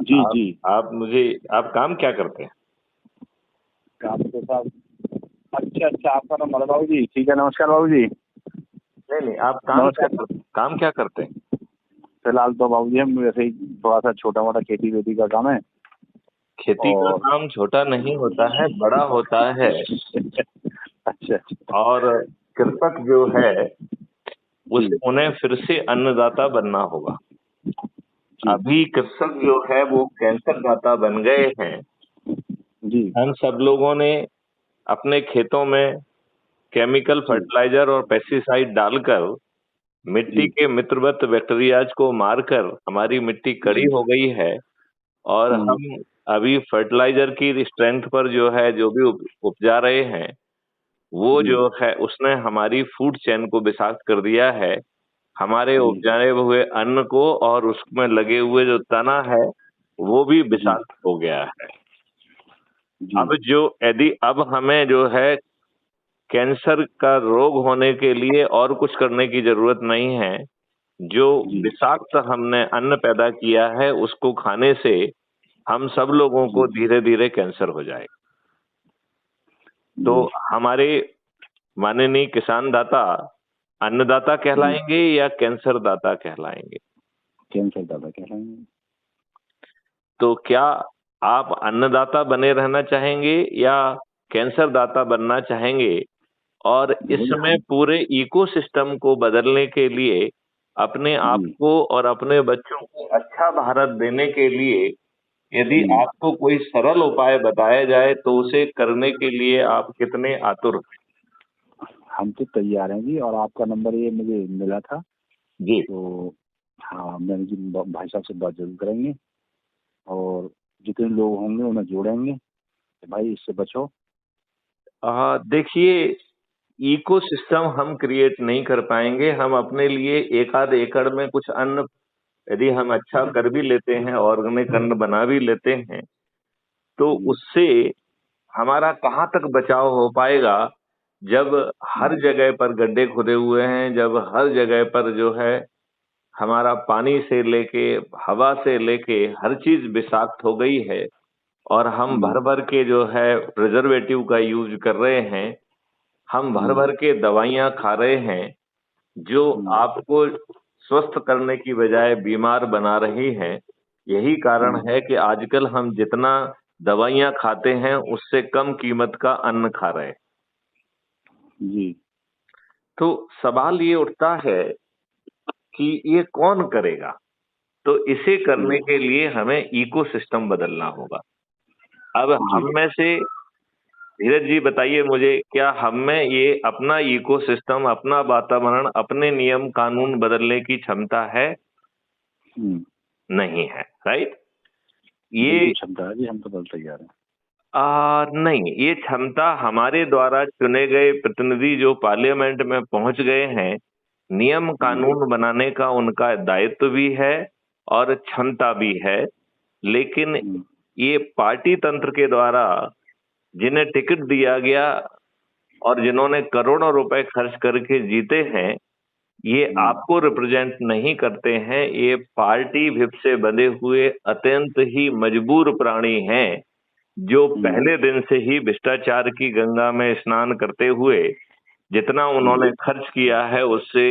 जी आप जी। आप काम क्या करते हैं? काम तो साहब। अच्छा अच्छा, आपका नंबर है बाबू जी। ठीक है, नमस्कार बाबू जी। नहीं नहीं, आप नमस्कार। काम क्या करते हैं? फिलहाल तो बाबू जी हम वैसे ही थोड़ा सा छोटा मोटा खेती वेती का काम है। खेती का और काम छोटा नहीं होता है, बड़ा होता है। अच्छा अच्छा। और कृषक जो है जी उन्हें फिर से अन्नदाता बनना होगा। जी अभी कृषक जो है वो कैंसर दाता बन गए हैं। जी हम सब लोगों ने अपने खेतों में केमिकल जी फर्टिलाइजर और पेस्टिसाइड डालकर मिट्टी जी के मित्रवत बैक्टीरियाज को मारकर हमारी मिट्टी कड़ी जी। हो गई है। और हम्म। हम अभी फर्टिलाइजर की स्ट्रेंथ पर जो है जो भी उपजा रहे हैं वो जी जो है उसने हमारी फूड चेन को विषाक्त कर दिया है। हमारे जी उपजाए हुए अन्न को और उसमें लगे हुए जो तना है वो भी जी विषाक्त हो गया है। जी यदि अब हमें जो है कैंसर का रोग होने के लिए और कुछ करने की जरूरत नहीं है। जो जी विषाक्त हमने अन्न पैदा किया है उसको खाने से हम सब लोगों को जी धीरे धीरे कैंसर हो जाए। तो जी हमारे माननीय किसान दाता अन्नदाता जी। कहलाएंगे या कैंसर दाता कहलाएंगे? कैंसर दादा कह रहे हैं। तो क्या आप अन्नदाता बने रहना चाहेंगे या कैंसर दाता बनना चाहेंगे? और देखो जी इसमें हम। पूरे इकोसिस्टम को बदलने के लिए अपने आप जी को और अपने बच्चों को अच्छा भारत देने के लिए यदि जी। आपको कोई सरल उपाय बताया जाए तो उसे करने के लिए आप कितने आतुर हैं? हम तो तैयार हैं जी, और आपका नंबर ये मुझे मिला था। जी। तो हाँ, मैंने जी भाई साहब से बात जरूर करेंगे, और जितने लोग होंगे उन्हें जोड़ेंगे कि भाई इससे बचो। देखिए, इकोसिस्टम हम क्रिएट नहीं कर पाएंगे। हम अपने लिए एक आध एकड़ में कुछ अन्न यदि हम अच्छा कर भी लेते हैं, ऑर्गेनिक अन्न बना भी लेते हैं, तो जी उससे हमारा कहाँ तक बचाव हो पाएगा जब हर जी जगह पर गड्ढे खुदे हुए हैं, जब हर जगह पर जो है हमारा पानी से लेके हवा से लेके हर चीज विषाक्त हो गई है। और हम जी भर भर के जो है प्रिजर्वेटिव का यूज कर रहे हैं। हम भर जी भर के दवाइयां खा रहे हैं जो जी आपको स्वस्थ करने की बजाय बीमार बना रही हैं। यही कारण जी है कि आजकल हम जितना दवाइयां खाते हैं उससे कम कीमत का अन्न खा रहे हैं। जी तो सवाल ये उठता है कि ये कौन करेगा? तो इसे जी करने के लिए हमें इकोसिस्टम बदलना होगा। अब जी। हम में से धीरज जी बताइए मुझे, क्या हम में ये अपना इकोसिस्टम, अपना वातावरण, अपने नियम कानून बदलने की क्षमता है? हम्म। नहीं है, राइट? ये बिल्कुल क्षमता है जी, हम तो बल तैयार हैं। नहीं, ये क्षमता हमारे द्वारा चुने गए प्रतिनिधि जो पार्लियामेंट में पहुंच गए हैं, नियम हम्म। कानून बनाने का उनका दायित्व भी है और क्षमता भी है। लेकिन हम्म। ये पार्टी तंत्र के द्वारा जिन्हें टिकट दिया गया और जिन्होंने करोड़ों रुपए खर्च करके जीते हैं, ये हम्म। आपको रिप्रेजेंट नहीं करते हैं। ये पार्टी विप से बंधे हुए अत्यंत ही मजबूर प्राणी हैं जो हम्म। पहले दिन से ही भ्रष्टाचार की गंगा में स्नान करते हुए जितना हम्म। उन्होंने खर्च किया है उससे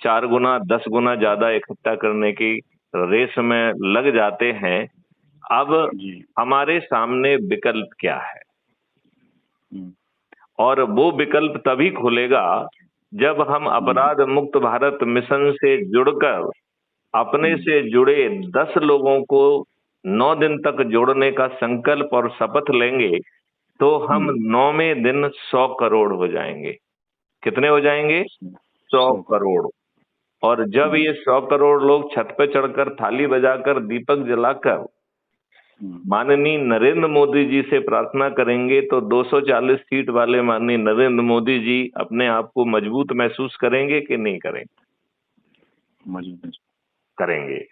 4 गुना 10 गुना ज्यादा इकट्ठा करने की रेस में लग जाते हैं। अब जी। हमारे सामने विकल्प क्या है? हम्म। और वो विकल्प तभी खुलेगा जब हम हम्म। अपराध मुक्त भारत मिशन से जुड़कर अपने हम्म। से जुड़े 10 लोगों को 9 दिन तक जोड़ने का संकल्प और शपथ लेंगे। तो हम हम्म। 9वें दिन 100 करोड़ हो जाएंगे। कितने हो जाएंगे? सौ 100 करोड़। करोड़ और जब हम्म। ये 100 करोड़ लोग छत पे चढ़कर थाली बजाकर दीपक जलाकर हम्म। माननीय नरेंद्र मोदी जी से प्रार्थना करेंगे तो 240 सीट वाले माननीय नरेंद्र मोदी जी अपने आप को मजबूत महसूस करेंगे कि नहीं करेंगे? मजबूत। करेंगे।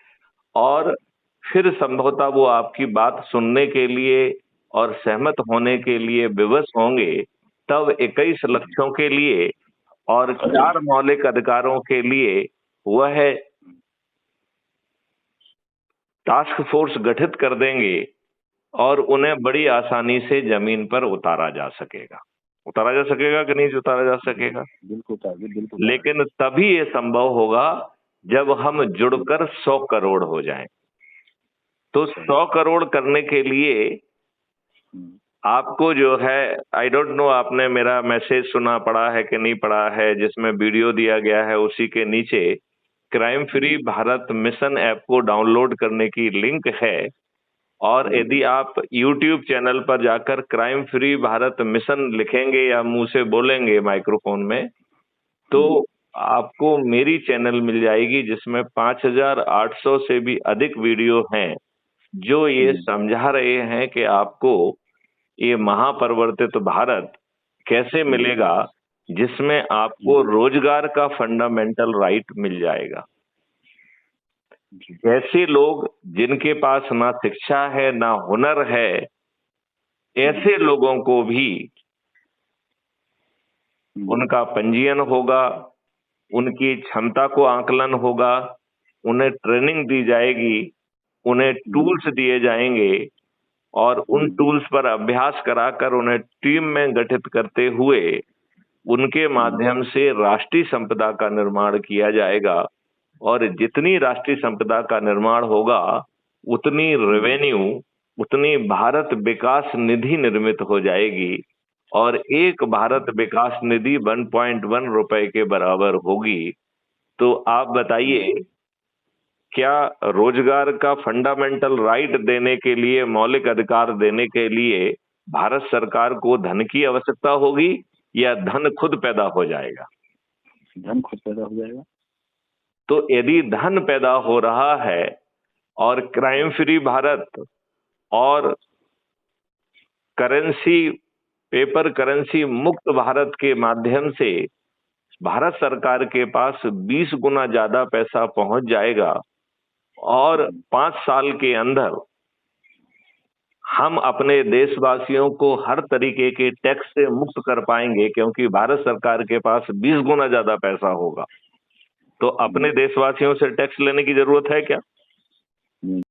और फिर संभवतः वो आपकी बात सुनने के लिए और सहमत होने के लिए विवश होंगे। तब 21 लक्ष्यों के लिए और 4 मौलिक अधिकारों के लिए वह टास्क फोर्स गठित कर देंगे और उन्हें बड़ी आसानी से जमीन पर उतारा जा सकेगा। उतारा जा सकेगा कि नहीं उतारा जा सकेगा? बिल्कुल। लेकिन तभी ये संभव होगा जब हम जुड़कर 100 करोड़ हो जाएं। तो 100 करोड़ करने के लिए आपको जो है, आई डोंट नो आपने मेरा मैसेज सुना पड़ा है कि नहीं पड़ा है, जिसमें वीडियो दिया गया है उसी के नीचे crime free Bharat mission app को डाउनलोड करने की लिंक है। और यदि आप YouTube चैनल पर जाकर क्राइम फ्री भारत मिशन लिखेंगे या मुंह से बोलेंगे माइक्रोफोन में, तो आपको मेरी चैनल मिल जाएगी जिसमें 5800 से भी अधिक वीडियो हैं जो ये समझा रहे हैं कि आपको ये महापरिवर्तित भारत कैसे मिलेगा, जिसमें आपको रोजगार का फंडामेंटल राइट मिल जाएगा। ऐसे लोग जिनके पास ना शिक्षा है ना हुनर है, ऐसे लोगों को भी उनका पंजीयन होगा, उनकी क्षमता को आकलन होगा, उन्हें ट्रेनिंग दी जाएगी, उन्हें टूल्स दिए जाएंगे और उन टूल्स पर अभ्यास कराकर उन्हें टीम में गठित करते हुए उनके माध्यम से राष्ट्रीय संपदा का निर्माण किया जाएगा। और जितनी राष्ट्रीय संपदा का निर्माण होगा उतनी रेवेन्यू, उतनी भारत विकास निधि निर्मित हो जाएगी और एक भारत विकास निधि 1.1 रुपए के बराबर होगी। तो आप बताइए, क्या रोजगार का फंडामेंटल राइट देने के लिए, मौलिक अधिकार देने के लिए भारत सरकार को धन की आवश्यकता होगी या धन खुद पैदा हो जाएगा? धन खुद पैदा हो जाएगा। तो यदि धन पैदा हो रहा है और क्राइम फ्री भारत और करेंसी, पेपर करेंसी मुक्त भारत के माध्यम से भारत सरकार के पास 20 गुना ज्यादा पैसा पहुंच जाएगा और 5 साल के अंदर हम अपने देशवासियों को हर तरीके के टैक्स से मुक्त कर पाएंगे, क्योंकि भारत सरकार के पास 20 गुना ज्यादा पैसा होगा। तो अपने देशवासियों से टैक्स लेने की जरूरत है क्या?